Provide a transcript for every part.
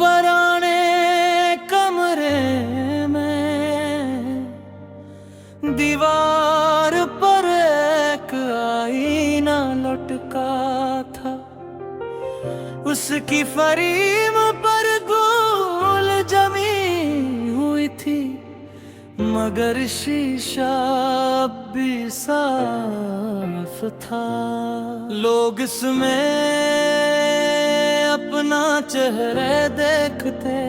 पराने कमरे में दीवार पर एक आईना लटका था। उसकी फरीम पर गोल जमी हुई थी, मगर शीशा भी साफ था। लोग इसमें अपना चेहरे देखते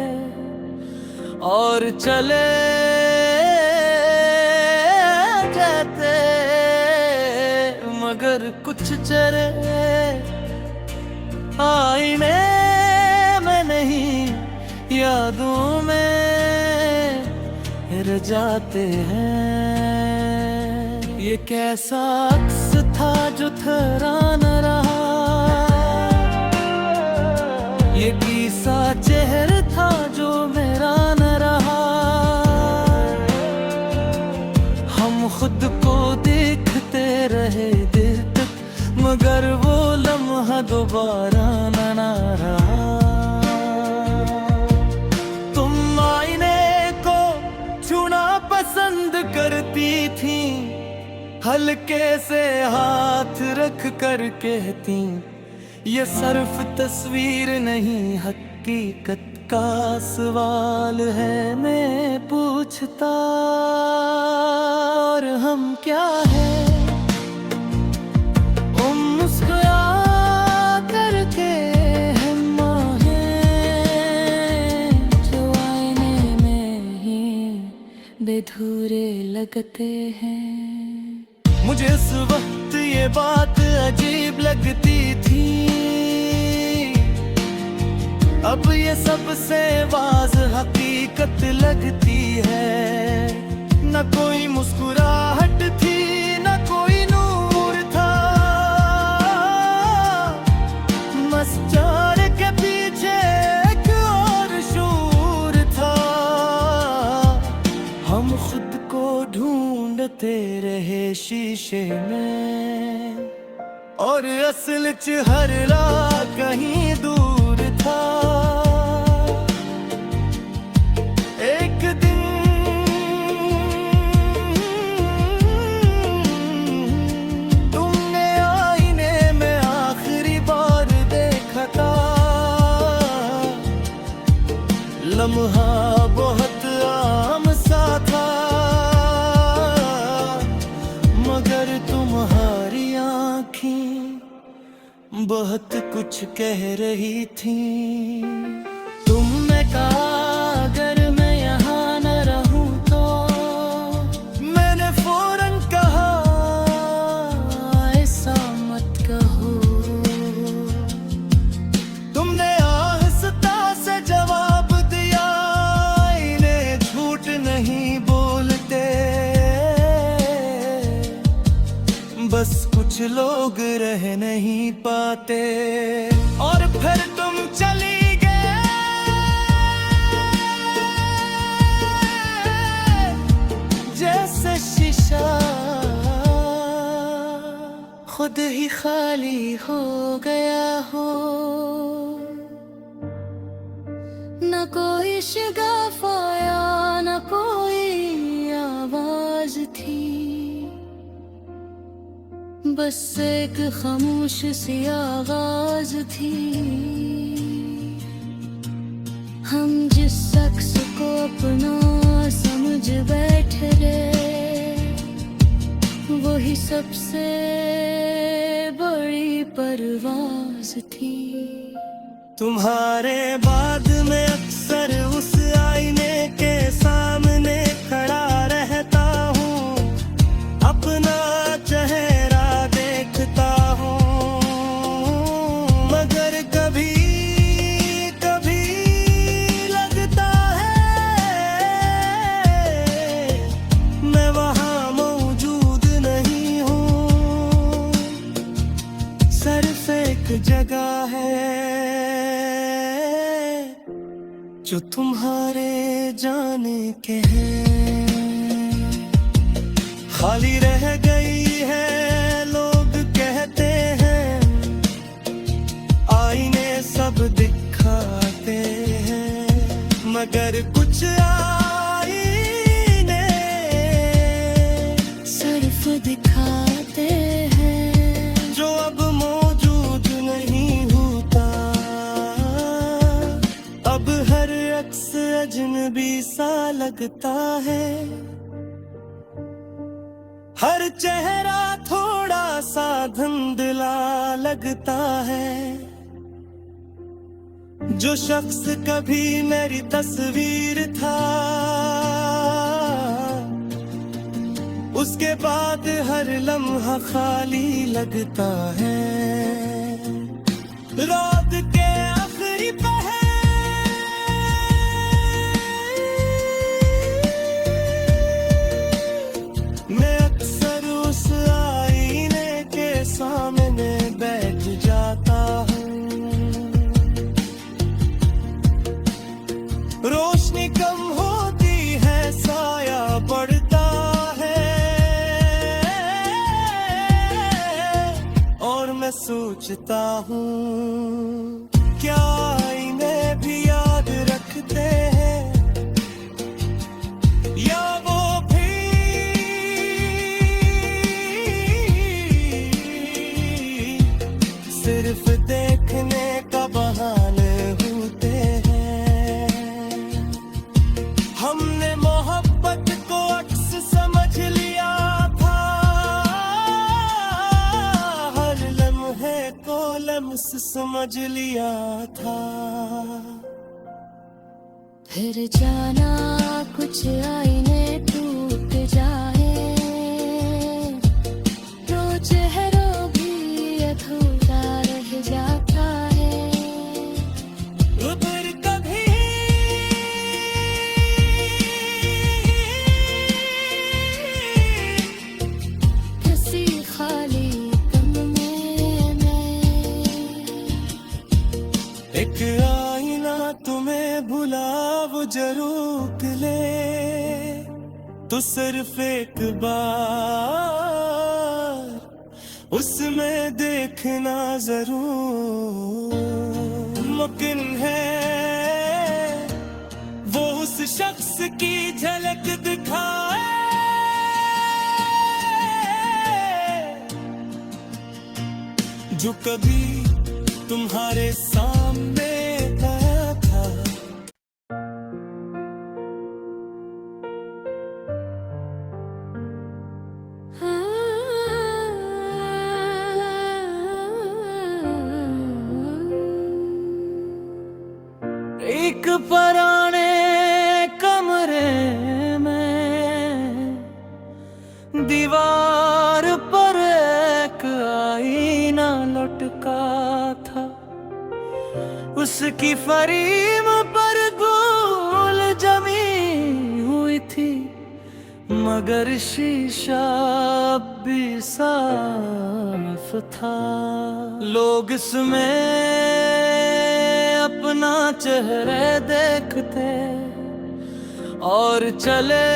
और चले जाते, मगर कुछ चेहरे आईने में नहीं, यादों में रह जाते हैं। ये कैसा अक्स था जो ठहरा न रहा, ये किसा चेहरा था जो मेरा न रहा। हम खुद को देखते रहे देर तक, मगर वो लम्हा दोबारा न रहा। तुम आईने को छूना पसंद करती थी, हल्के से हाथ रख कर कहती, ये सिर्फ तस्वीर नहीं हकीकत का सवाल है। मैं पूछता और हम क्या है, मुस्कुरा करके हम हैं जो आईने में ही बेधूरे लगते हैं। मुझे इस वक्त ये बात अजीब लगती थी, अब ये सबसे वाज़ हकीकत लगती है। न कोई मुस्कुराहट थी, न कोई नूर था, मस्चार के पीछे एक और शूर था। हम खुद को ढूंढते रहे शीशे में, और असल चेहरा कहीं दूर था। एक दिन तुमने आईने में आखिरी बार देखा था, लम्हा बहुत आम सा था, मगर तुम्हारी आँखें बहुत कुछ कह रही थी। तुमने कहा अगर मैं यहाँ न रहूं तो, मैंने फौरन कहा ऐसा मत कहो। तुमने आहिस्ता से जवाब दिया, इन्हें झूठ नहीं बोलते, बस कुछ लोग रह नहीं पाते। और फिर तुम चली गए, जैसे शीशा खुद ही खाली हो गया हो। न कोई शगाफ आया, न कोई आवाज थी, बस एक खामोश सी आवाज थी। हम जिस शख्स को अपना समझ बैठे वही सबसे बड़ी परवाज थी। तुम्हारे बाद में अक्सर उस आईने के सामने खड़ा रहता हूँ, अपना चेहरा देखता हूँ, मगर कभी कभी लगता है मैं वहाँ मौजूद नहीं हूँ। सिर्फ एक जगह है जो तुम्हारे जाने के हैं, खाली रह गई है। लोग कहते हैं आईने सब दिखाते हैं, मगर कुछ आईने सिर्फ दिखाते हैं जो अब मौजूद नहीं होता। अब हर अक्स अजनबी सा लगता है, हर चेहरा थोड़ा सा धुंधला लगता है। जो शख्स कभी मेरी तस्वीर था, उसके बाद हर लम्हा खाली लगता है। रात के आखिरी पहर मैं अक्सर उस आईने के सामने बैठ जाता हूँ। रोशनी कम होती है, साया बढ़ता है, और मैं सोचता हूँ क्या आईने भी याद रखते हैं, या वो भी सिर्फ देखने का बहाने होते हैं। हमने मोहब्बत को अक्स समझ लिया था, हर लम्हे को लम्स समझ लिया था। फिर जाना कुछ आईने टूट जाए तो चेहरों भी अधूरा रह जाता है। उधर कभी किसी खाली गम में एक आईना तुम्हें भुला वो जरूर ले, तो सिर्फ एक बार उसमें देखना जरूर मुमकिन है। वो उस शख्स की झलक दिखाए जो कभी तुम्हारे सामने आया था। एक पुराने कमरे में दीवार पर एक आईना लटका था, उसकी फरीम पर गोल जमी हुई थी, मगर शीशा अब भी साफ था। लोग इसमें अपना चेहरे देखते और चले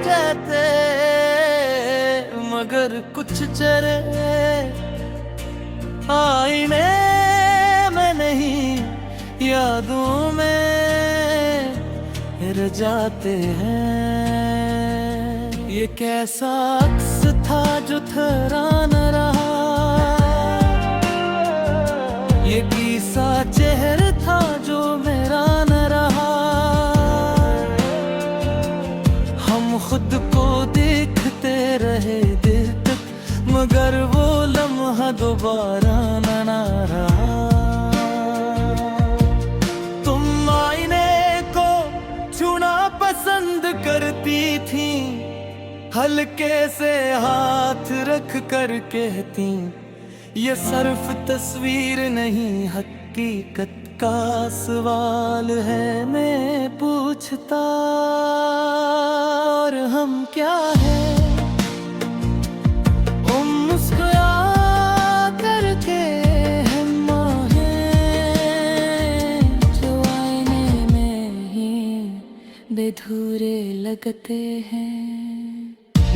जाते, मगर कुछ चेहरे आईने में नहीं यादों में रह जाते हैं। ये कैसा अक्स था जो ठहरा न रहा, ये कैसा चेहरा था जो मेरा न रहा। हम खुद को देखते रहे देर तक, मगर वो लम्हा दोबारा न रहा। तुम आईने को छूना पसंद करती थी, हल्के से हाथ रख कर कहती, ये सिर्फ तस्वीर नहीं हकीकत का सवाल है। मैं पूछता और हम क्या है, मुस्कुरा करके हम हैं जो आईने में ही बेधूरे लगते हैं।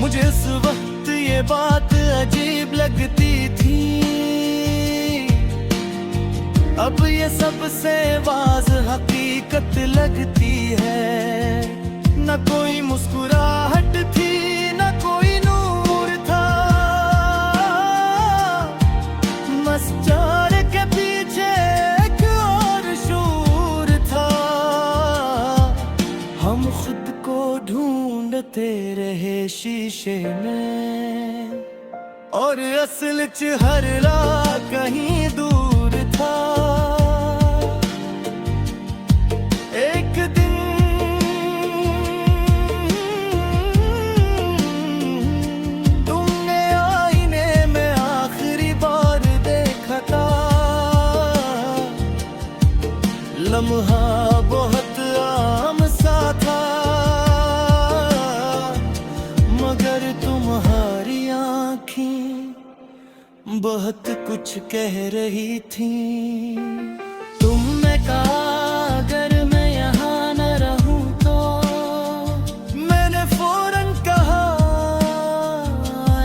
मुझे उस वक्त ये बात अजीब लगती थी, अब ये सबसे वाज हकीकत लगती है। न कोई मुस्कुराहट थी, न कोई नूर था, मस्तार के पीछे एक और शूर था। हम खुद को ढूंढते रहे शीशे में, और असल च हर राह कहीं दूर था। एक दिन तुमने आईने में आखिरी बार देखा था। लम्हा बहुत आम सा था, मगर तुम्हारी आँखें बहुत कुछ कह रही थी। तुमने कहा अगर मैं यहाँ न रहूं तो, मैंने फौरन कहा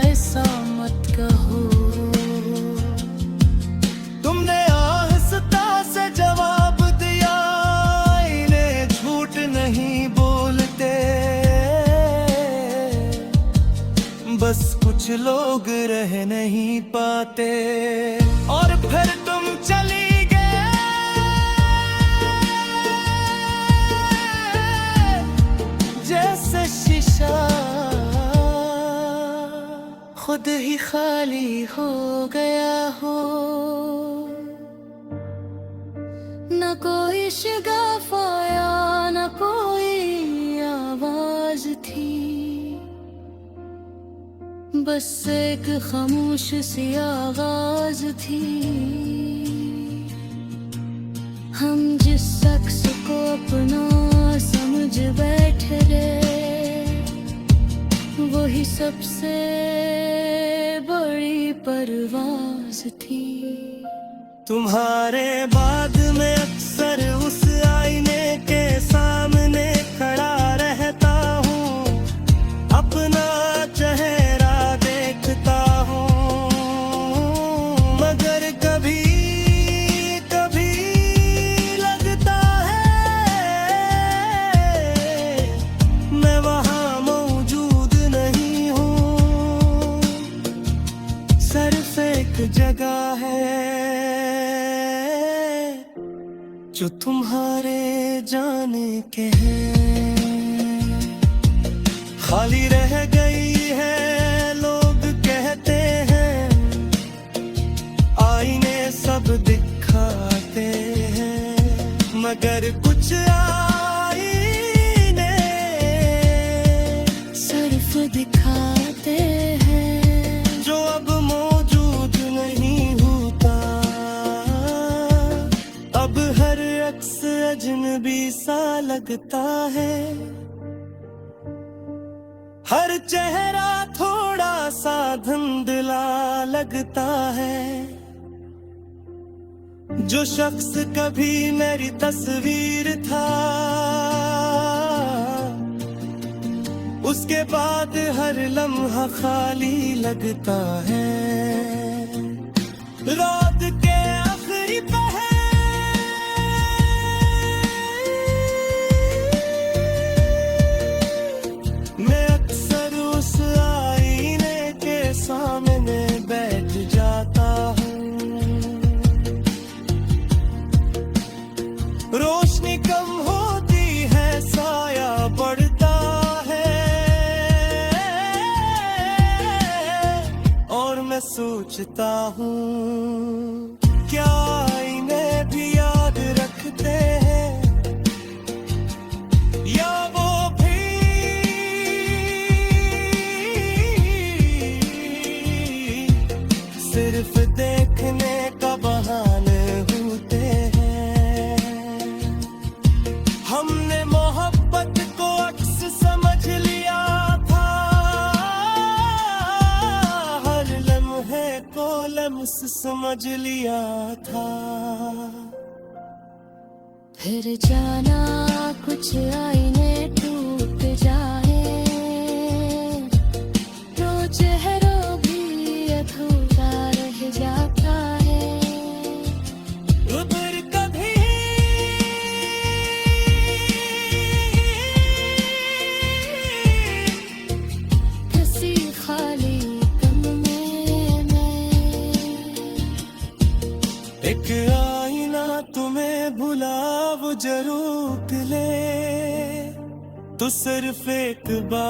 ऐसा मत कहो। तुमने आहिस्ता से जवाब दिया, इन्हें झूठ नहीं बोलते, बस कुछ लोग रह नहीं पाते। और फिर तुम चली गए, जैसे शीशा खुद ही खाली हो गया हो। न कोई शगाफ आया, न कोई आवाज थी, बस एक खामोश सी आवाज थी। हम जिस शख्स को अपना समझ बैठे वही सबसे बड़ी परवाज थी। तुम्हारे बाद में अक्सर उस आईने के सामने खड़ा रहता हूँ, अपना चेहरा देखता हूँ, मगर कभी कभी लगता है मैं वहाँ मौजूद नहीं हूँ। सिर्फ एक जगह है जो तुम्हारे जाने के हैं, खाली रह गई है। लोग कहते हैं आईने सब दिखाते हैं, मगर कुछ आईने सिर्फ दिखाते हैं जो अब मौजूद नहीं होता। अब हर अक्स अजनबी सा लगता है, हर चेहरा थोड़ा सा धुंधला लगता है। जो शख्स कभी मेरी तस्वीर था, उसके बाद हर लम्हा खाली लगता है। रात के आखिरी पहर मैं अक्सर उस आईने के सामने बैठ जाता हूँ। रोशनी कम होती है, साया बढ़ता है, और मैं सोचता हूँ क्या आईने भी याद रखते हैं, या वो भी सिर्फ देखने का बहाने होते हैं। हमने मोहब्बत को अक्स समझ लिया था, हर लम्हे को लम्स समझ लिया था। फिर जाना कुछ आईने टूट जाए तो चेहरा भी अधूरा रह जाता है। तुम्हें भुला वो जरूर ले, तो सिर्फ एक बार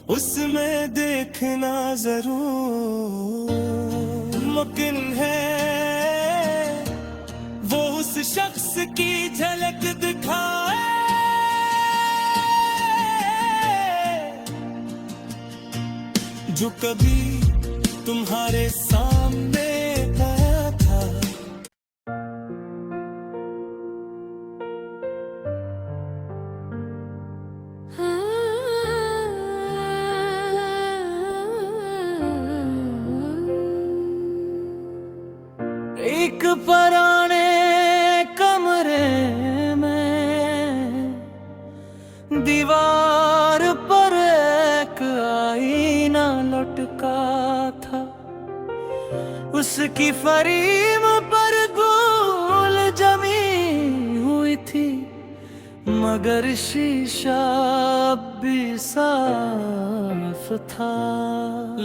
उसमें देखना जरूर मुमकिन है। वो उस शख्स की झलक दिखाए जो कभी तुम्हारे सामने आया था। एक पुराने कमरे में दीवार पर एक आईना लटका था, उसकी फरीम पर गोल जमी हुई थी, मगर शीशा भी साफ था।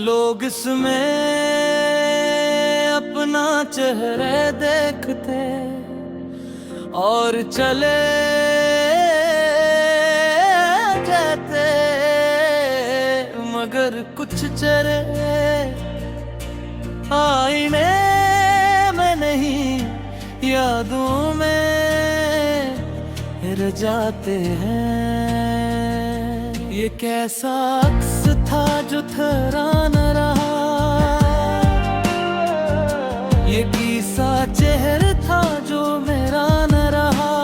लोग इसमें अपना चेहरे देखते और चले जाते, मगर कुछ चेहरे आईने में नहीं यादों में रह जाते हैं। ये कैसा अक्स था जो ठहरा न रहा, ये किसा चेहरा था जो मेरा न रहा।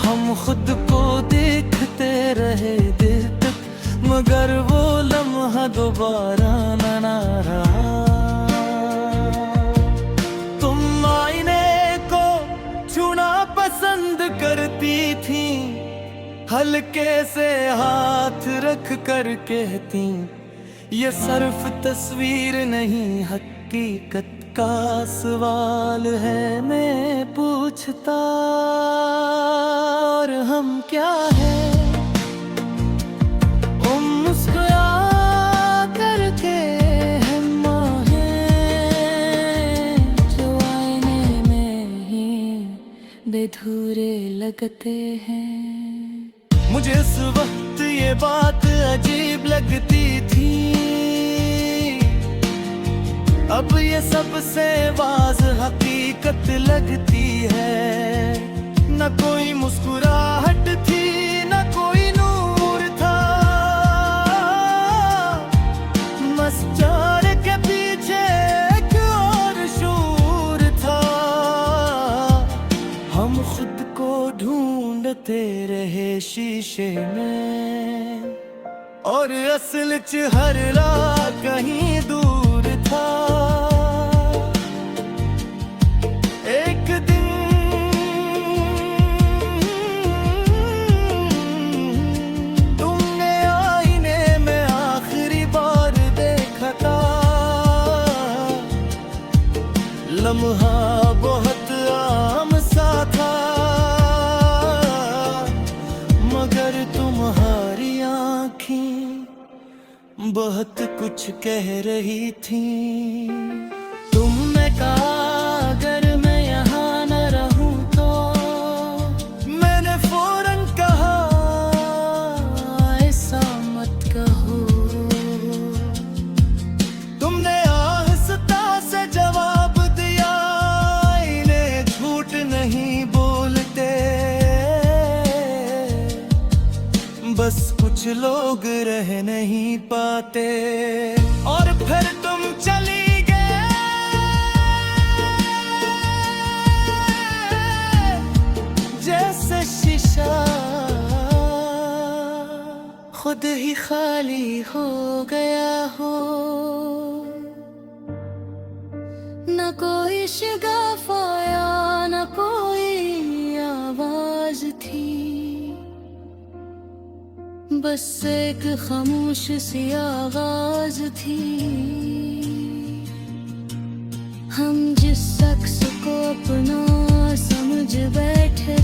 हम खुद को देखते रहे देर तक, मगर वो लम्हा दोबारा न रहा। तुम आईने को छूना पसंद करती थी, हल्के से हाथ रख कर कहती, ये सिर्फ तस्वीर नहीं हकीकत का सवाल है। मैं पूछता और हम क्या है, मुस्कुरा करके हम हैं जो आईने में ही बेधूरे लगते हैं। मुझे इस वक्त ये बात अजीब लगती थी, अब ये सबसे वाज हकीकत लगती है। न कोई मुस्कुराहट थी, न कोई नूर था, मस्तार के पीछे एक और शूर था। हम खुद को ढूंढते रहे शीशे में, और असल च हर राह कहीं दूर था। एक दिन तुमने आईने में आखिरी बार देखा था, लम्हा बहुत आम सा था, मगर तुम्हारी आँखें बहुत कुछ कह रही थी। तुमने कहा अगर मैं यहाँ न रहूं तो, मैंने फौरन कहा ऐसा मत कहो। तुमने आहिस्ता से जवाब दिया, इन्हें झूठ नहीं बोलते, बस कुछ लोग रह नहीं पाते। और फिर तुम चली गए, जैसे शीशा खुद ही खाली हो गया हो। न कोई शगाफ आया, न कोई आवाज थी, बस एक खामोश सी आवाज थी। हम जिस शख्स को अपना समझ बैठे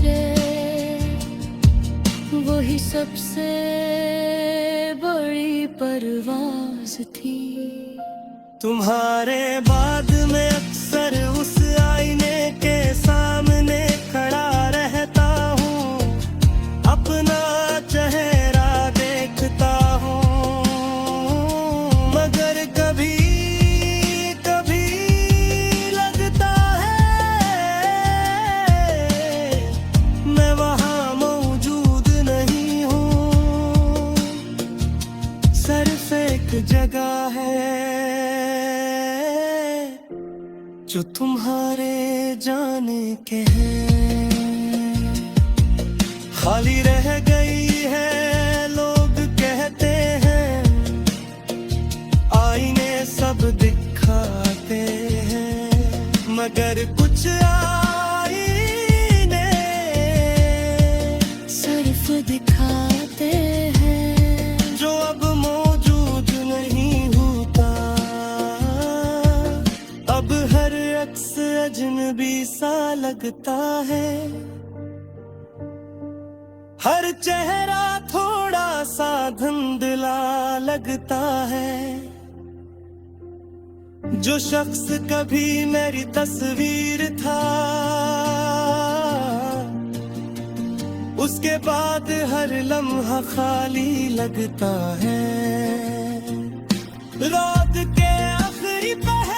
वही सबसे बड़ी परवाज़ थी। तुम्हारे बाद में अक्सर उस आईने के सामने खड़ा रहता हूँ, अपना चेहरा देखता हूँ, मगर कभी कभी लगता है मैं वहाँ मौजूद नहीं हूँ। सिर्फ एक जगह है जो तुम्हारे जाने के हैं, खाली रह गई है। लोग कहते हैं आईने सब दिखाते हैं, मगर कुछ आईने सिर्फ दिखाते हैं जो अब मौजूद नहीं होता। अब हर अक्स अजनबी सा लगता है, हर चेहरा थोड़ा सा धुंधला लगता है। जो शख्स कभी मेरी तस्वीर था, उसके बाद हर लम्हा खाली लगता है। रात के आखिरी पहर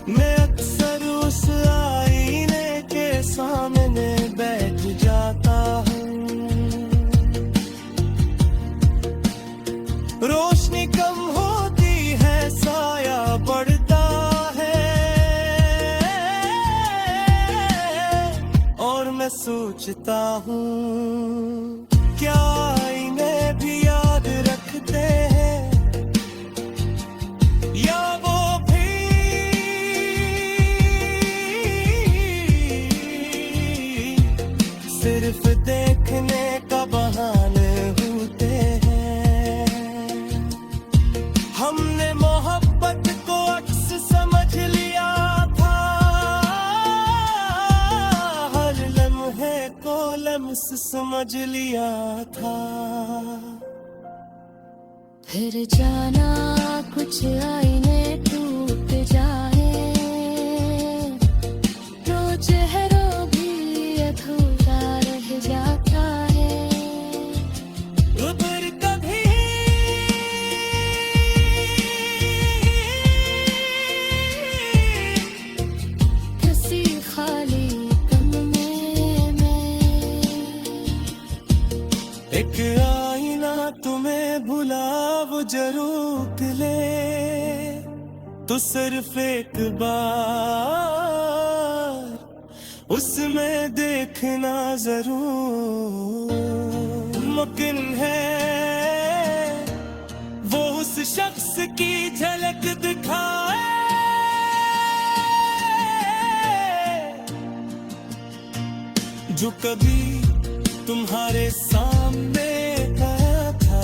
मैं अक्सर उस आईने के सामने बैठ जाता हूँ। रोशनी कम होती है, साया बढ़ता है, और मैं सोचता हूँ क्या आईने भी याद रखते हैं, या वो भी सिर्फ देखने का बहाने होते हैं। हमने मोहब्बत को अक्स समझ लिया था, हर लम्हे को लम्स समझ लिया था। फिर जाना कुछ आईने टूट जाए तो चेहरा भी अधूरा रह जाता है। पर कभी किसी खाली कम में मैं एक आईना तुम्हें भुला वो जरूर ले, तो सिर्फ एक बार उसमें देखना जरूर मुमकिन है। वो उस शख्स की झलक दिखाए जो कभी तुम्हारे सामने आया था।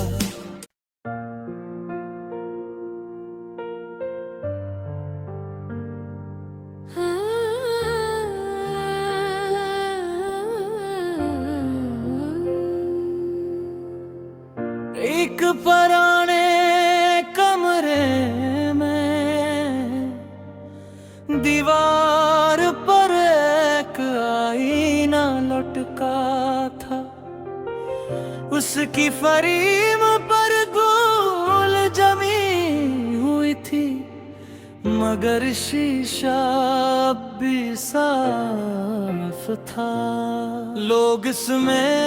एक पुराने कमरे में दीवार पर एक आईना लटका था, उसकी फरीम पर गोल जमी हुई थी, मगर शीशा अब भी साफ था। लोग इसमें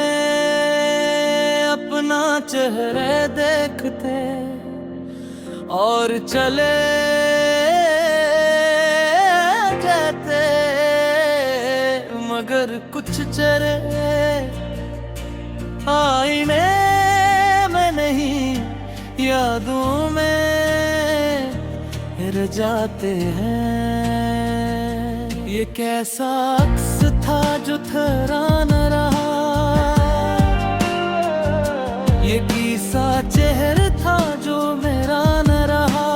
अपना चेहरे देखते और चले जाते, मगर कुछ चेहरे आईने में नहीं यादों में रह जाते हैं। ये कैसा अक्स था जो ठहरा न रहा, ये किसा चेहरा था जो मेरा न रहा।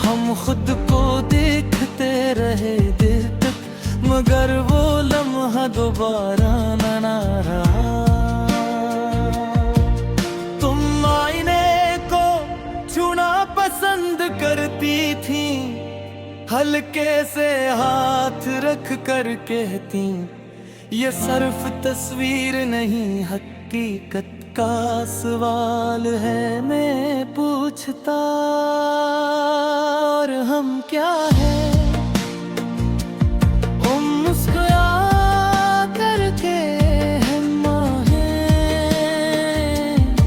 हम खुद को देखते रहे देर तक, मगर वो लम्हा दोबारा न रहा। तुम आईने को छूना पसंद करती थी, हल्के से हाथ रख कर कहती, ये सिर्फ तस्वीर नहीं हकीकत का सवाल है। मैं पूछता और हम क्या है, मुस्कुरा करके हम हैं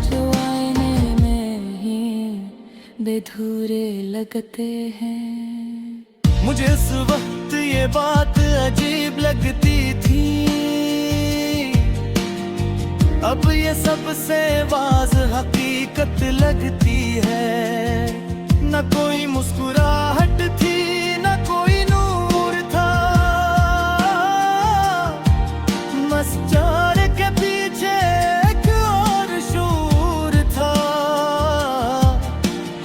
जो आईने में ही बेधूरे लगते हैं। मुझे इस वक्त ये बात अजीब लगती थी, अब ये सबसे वाज़ हकीकत लगती है। न कोई मुस्कुराहट थी, न कोई नूर था, मस्चार के पीछे एक और शूर था।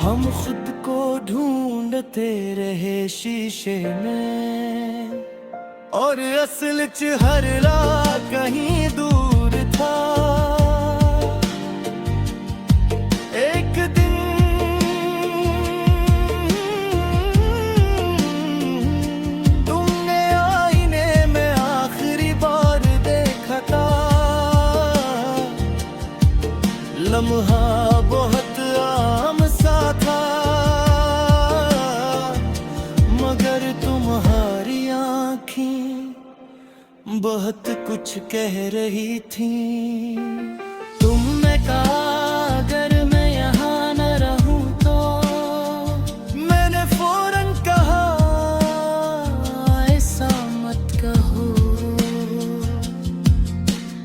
हम खुद को ढूंढते रहे शीशे में, और असल च हर राह कहीं दूर था। एक दिन तुमने आईने में आखिरी बार देखा था, लम्हा बहुत आम सा था, मगर तुम्हारी आँखें बहुत कुछ कह रही थी। तुमने कहा अगर मैं यहाँ न रहूं तो, मैंने फौरन कहा ऐसा मत कहो।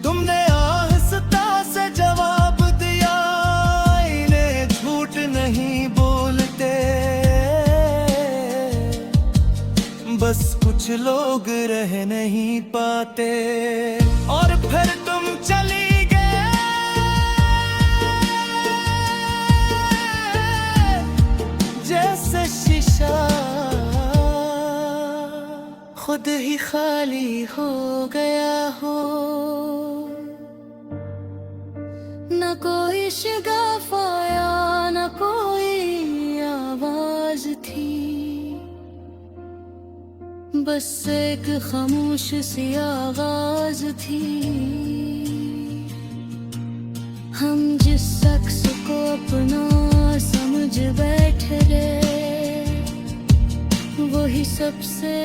तुमने आहिस्ता से जवाब दिया, इन्हें झूठ नहीं बोलते, बस कुछ लोग रह नहीं पाते। और फिर तुम चली गए, जैसे शीशा खुद ही खाली हो गया हो। न कोई शगाफ आया, न कोई आवाज थी, बस एक खामोश सी आवाज थी। हम जिस शख्स को अपना समझ बैठे वही सबसे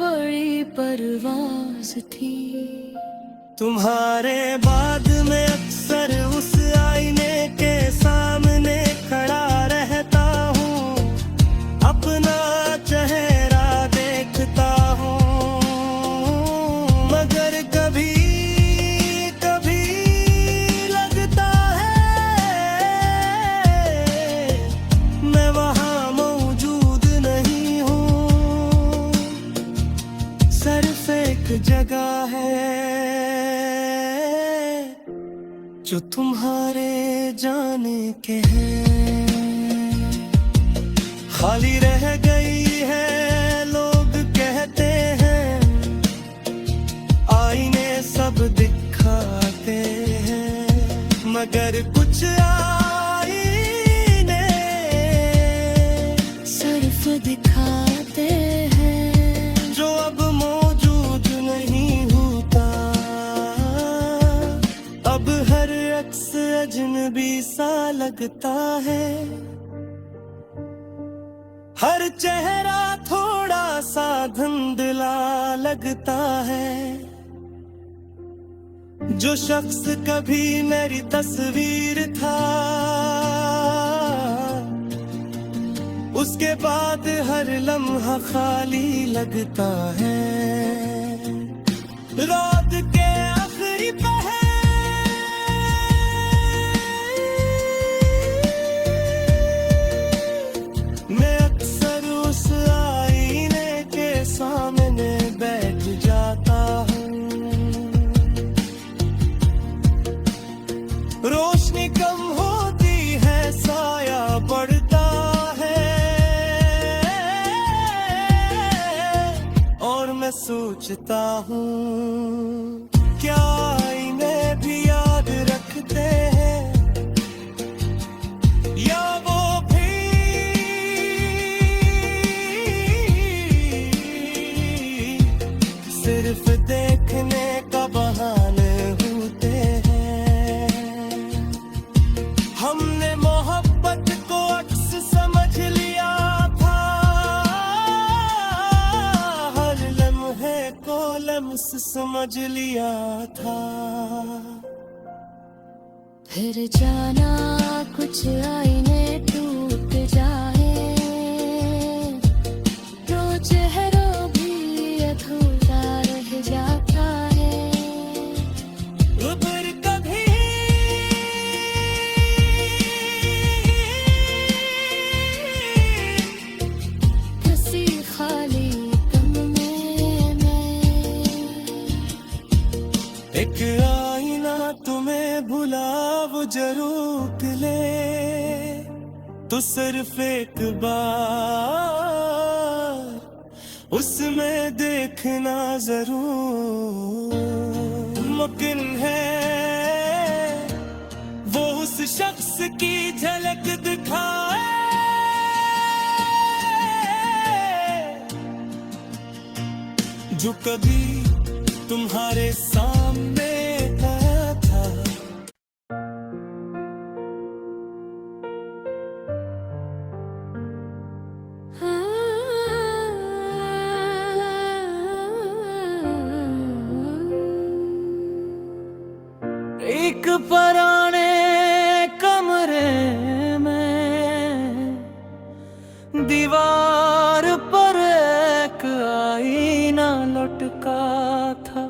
बड़ी परवाज थी। तुम्हारे बाद में अक्सर उस आईने के सामने खड़ा रहता हूँ, अपना चेहरा देखता हूँ, मगर कभी कभी लगता है मैं वहाँ मौजूद नहीं हूँ। सिर्फ एक जगह है जो तुम्हारे जाने के हैं, खाली रह गई है। लोग कहते हैं आईने सब दिखाते हैं, मगर कुछ आईने सिर्फ दिखाते हैं जो अब मौजूद नहीं होता। अब हर अक्स अजनबी सा लगता है, हर चेहरा थोड़ा सा धुंधला लगता है। जो शख्स कभी मेरी तस्वीर था, उसके बाद हर लम्हा खाली लगता है। रात के आखिरी पहर मैं अक्सर उस आईने के सामने बैठ जाता हूँ। रोशनी कम होती है, साया बढ़ता है, और मैं सोचता हूँ क्या समझ लिया था। फिर जाना कुछ आईने टूट जाए तो चेहरा भी अधूरा रह जाता है। उबर कभी किसी खाली गम में मैं एक आईना तुम्हें भुला वो जरूर ले, तो सिर्फ एक बार उसमें देखना जरूर मुमकिन है वो उस शख्स की झलक दिखाए जो कभी तुम्हारे सामने आया था। एक पुराने कमरे में दीवार पर एक आईना लटका था,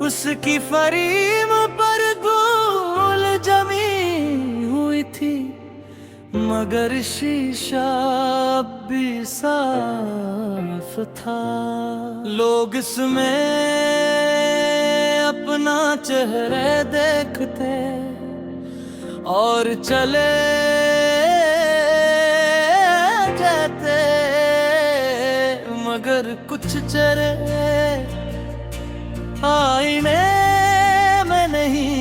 उसकी फरीम पर धूल जमी हुई थी, मगर शीशा अब भी साफ था। लोग इसमें अपना चेहरे देखते और चले जाते, मगर कुछ चेहरे आईने में नहीं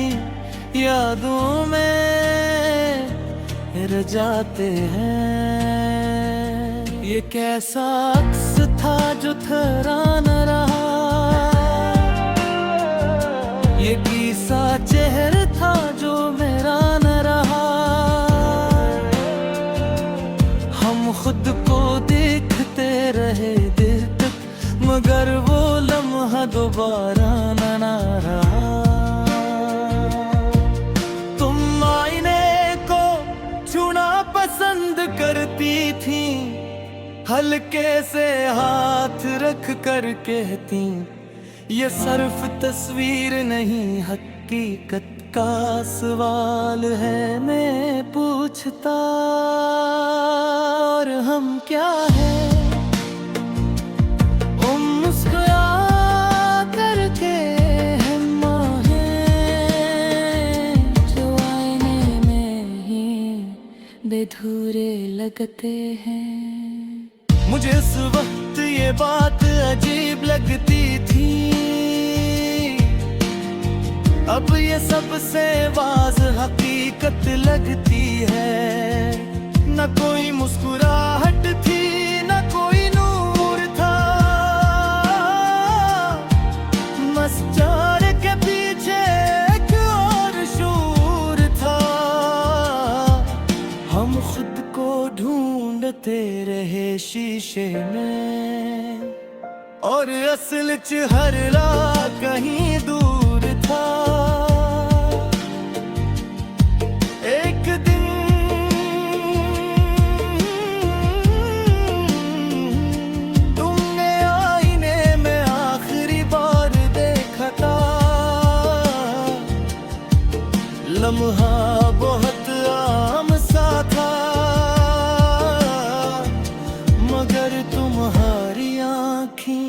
यादों में रह जाते हैं। ये कैसा अक्स था जो ठहरा न रहा, ये किसा चेहरा था जो मेरा न रहा। हम खुद को देखते रहे देर तक, मगर वो लम्हा दोबारा न रहा। तुम आईने को छूना पसंद करती थी, हल्के से हाथ रख कर कहती, ये सिर्फ तस्वीर नहीं हकीकत का सवाल है। मैं पूछता और हम क्या है, मुस्कुरा करके हम हैं जो आईने में ही बेधूरे लगते हैं। मुझे इस वक्त ये बात अजीब लगती थी, अब ये सबसे वाज़ हकीकत लगती है। न कोई मुस्कुराहट थी, न कोई नूर था, मस्तार के पीछे एक और शूर था। हम खुद को ढूंढते रहे शीशे में, और असल च हर राह कहीं दूर था। एक दिन तुमने आईने में आखिरी बार देखा था, लम्हा बहुत आम सा था, मगर तुम्हारी आँखें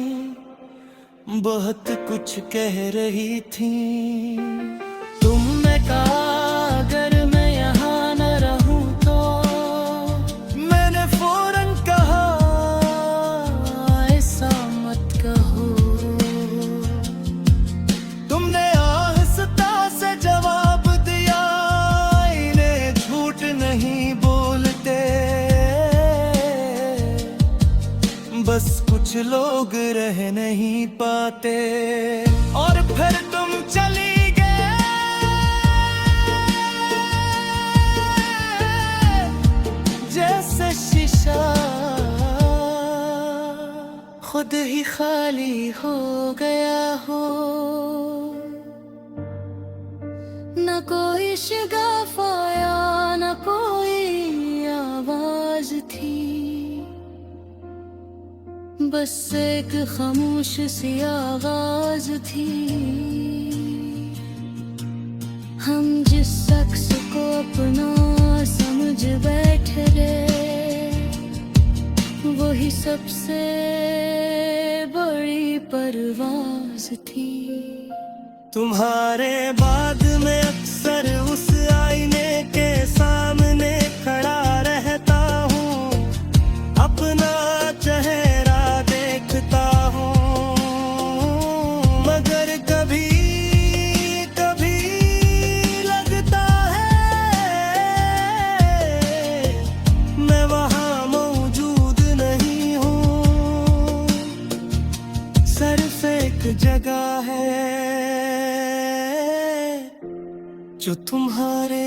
बहुत कुछ कह रही थी। तुमने कहा अगर मैं यहाँ न रहूं तो, मैंने फौरन कहा ऐसा मत कहो। तुमने आहिस्ता से जवाब दिया, इन्हें झूठ नहीं बोलते, बस कुछ लोग रह नहीं पाते। और फिर तुम चली गए, जैसे शीशा खुद ही खाली हो गया हो। न कोई शगाफाया न कोई आवाज थी, बस एक खामोश सी आवाज थी। हम जिस शख्स को अपना समझ बैठे वही सबसे बड़ी परवाज थी। तुम्हारे बाद में अक्सर उस आईने के सामने खड़ा रहता हूँ, अपना चेहरा देखता हूँ, मगर कभी कभी लगता है मैं वहाँ मौजूद नहीं हूँ। सिर्फ एक जगह है जो तुम्हारे